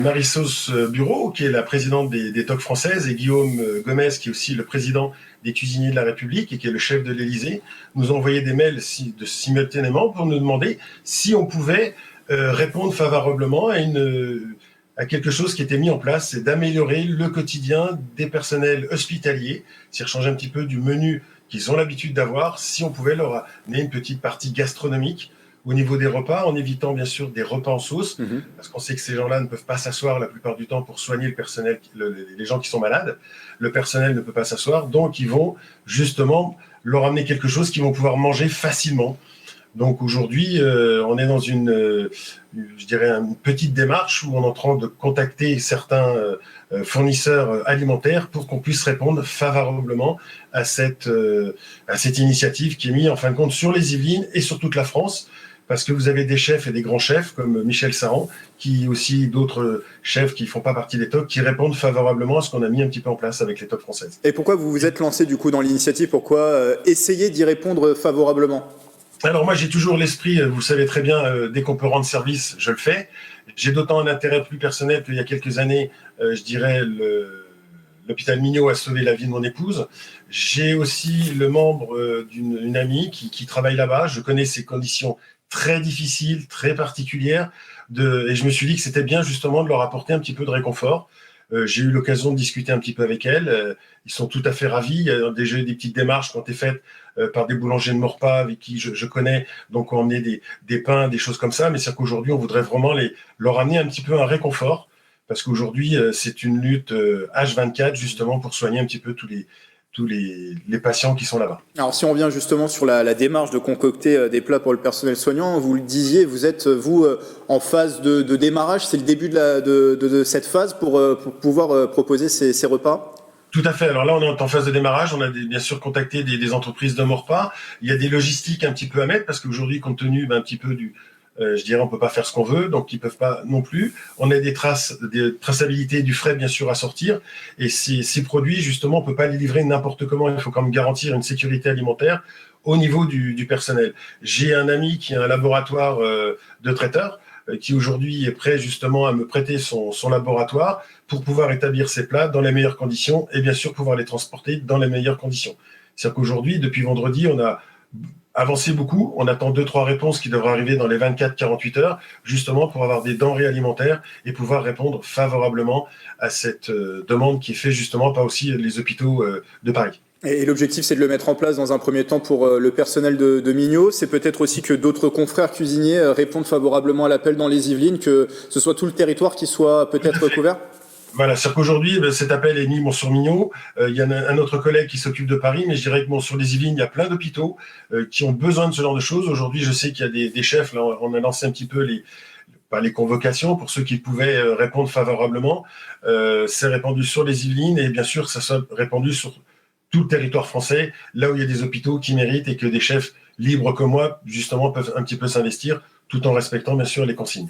Marie-Sauce Bureau, qui est la présidente des TOC françaises, et Guillaume Gomez, qui est aussi le président des cuisiniers de la République et qui est le chef de l'Élysée, nous ont envoyé des mails simultanément pour nous demander si on pouvait répondre favorablement à quelque chose qui était mis en place, c'est d'améliorer le quotidien des personnels hospitaliers, c'est changer un petit peu du menu qu'ils ont l'habitude d'avoir, si on pouvait leur amener une petite partie gastronomique au niveau des repas, en évitant bien sûr des repas en sauce, parce qu'on sait que ces gens-là ne peuvent pas s'asseoir la plupart du temps pour soigner le personnel, les gens qui sont malades. Le personnel ne peut pas s'asseoir, donc ils vont justement leur amener quelque chose qu'ils vont pouvoir manger facilement. Donc aujourd'hui, on est dans une petite démarche où on est en train de contacter certains fournisseurs alimentaires pour qu'on puisse répondre favorablement à cette initiative qui est mise en fin de compte sur les Yvelines et sur toute la France, parce que vous avez des chefs et des grands chefs comme Michel Saran, qui aussi d'autres chefs qui ne font pas partie des TOC, qui répondent favorablement à ce qu'on a mis un petit peu en place avec les TOC françaises. Et pourquoi vous vous êtes lancé du coup dans l'initiative? Pourquoi essayer d'y répondre favorablement? Alors moi, j'ai toujours l'esprit, vous le savez très bien, dès qu'on peut rendre service, je le fais. J'ai d'autant un intérêt plus personnel qu'il y a quelques années, l'hôpital Mignot a sauvé la vie de mon épouse. J'ai aussi le membre d'une amie qui travaille là-bas. Je connais ses conditions très difficiles, très particulières, et je me suis dit que c'était bien justement de leur apporter un petit peu de réconfort. J'ai eu l'occasion de discuter un petit peu avec elles. Ils sont tout à fait ravis. Il y a déjà eu des petites démarches qui ont été faites par des boulangers de Maurepas avec qui je connais. Donc, on emmenait des pains, des choses comme ça. Mais c'est qu'aujourd'hui, on voudrait vraiment leur amener un petit peu un réconfort. Parce qu'aujourd'hui, c'est une lutte H24, justement, pour soigner un petit peu tous les patients qui sont là-bas. Alors si on revient justement sur la démarche de concocter des plats pour le personnel soignant, vous le disiez, vous êtes en phase de démarrage, c'est le début de cette phase pour pouvoir proposer ces repas? Tout à fait. Alors là, on est en phase de démarrage. On a bien sûr contacté des entreprises de Maurepas. Il y a des logistiques un petit peu à mettre parce qu'aujourd'hui, compte tenu un petit peu on peut pas faire ce qu'on veut, donc ils peuvent pas non plus. On a des traçabilités du frais bien sûr à sortir, et ces produits justement on peut pas les livrer n'importe comment. Il faut quand même garantir une sécurité alimentaire au niveau du personnel. J'ai un ami qui a un laboratoire de traiteurs qui aujourd'hui est prêt justement à me prêter son laboratoire pour pouvoir établir ces plats dans les meilleures conditions et bien sûr pouvoir les transporter dans les meilleures conditions. C'est-à-dire qu'aujourd'hui, depuis vendredi, on a avancé beaucoup. On attend 2-3 réponses qui devraient arriver dans les 24-48 heures, justement pour avoir des denrées alimentaires et pouvoir répondre favorablement à cette demande qui est faite justement par aussi les hôpitaux de Paris. Et l'objectif, c'est de le mettre en place dans un premier temps pour le personnel de Mignot. C'est peut-être aussi que d'autres confrères cuisiniers répondent favorablement à l'appel dans les Yvelines, que ce soit tout le territoire qui soit peut-être couvert? Voilà, c'est-à-dire qu'aujourd'hui, cet appel est mis sur Mignot. Il y a un autre collègue qui s'occupe de Paris, mais je dirais que sur les Yvelines, il y a plein d'hôpitaux qui ont besoin de ce genre de choses. Aujourd'hui, je sais qu'il y a des chefs, là, on a lancé un petit peu les convocations pour ceux qui pouvaient répondre favorablement. C'est répandu sur les Yvelines et bien sûr, ça soit répandu sur tout le territoire français, là où il y a des hôpitaux qui méritent et que des chefs libres comme moi, justement, peuvent un petit peu s'investir tout en respectant bien sûr les consignes.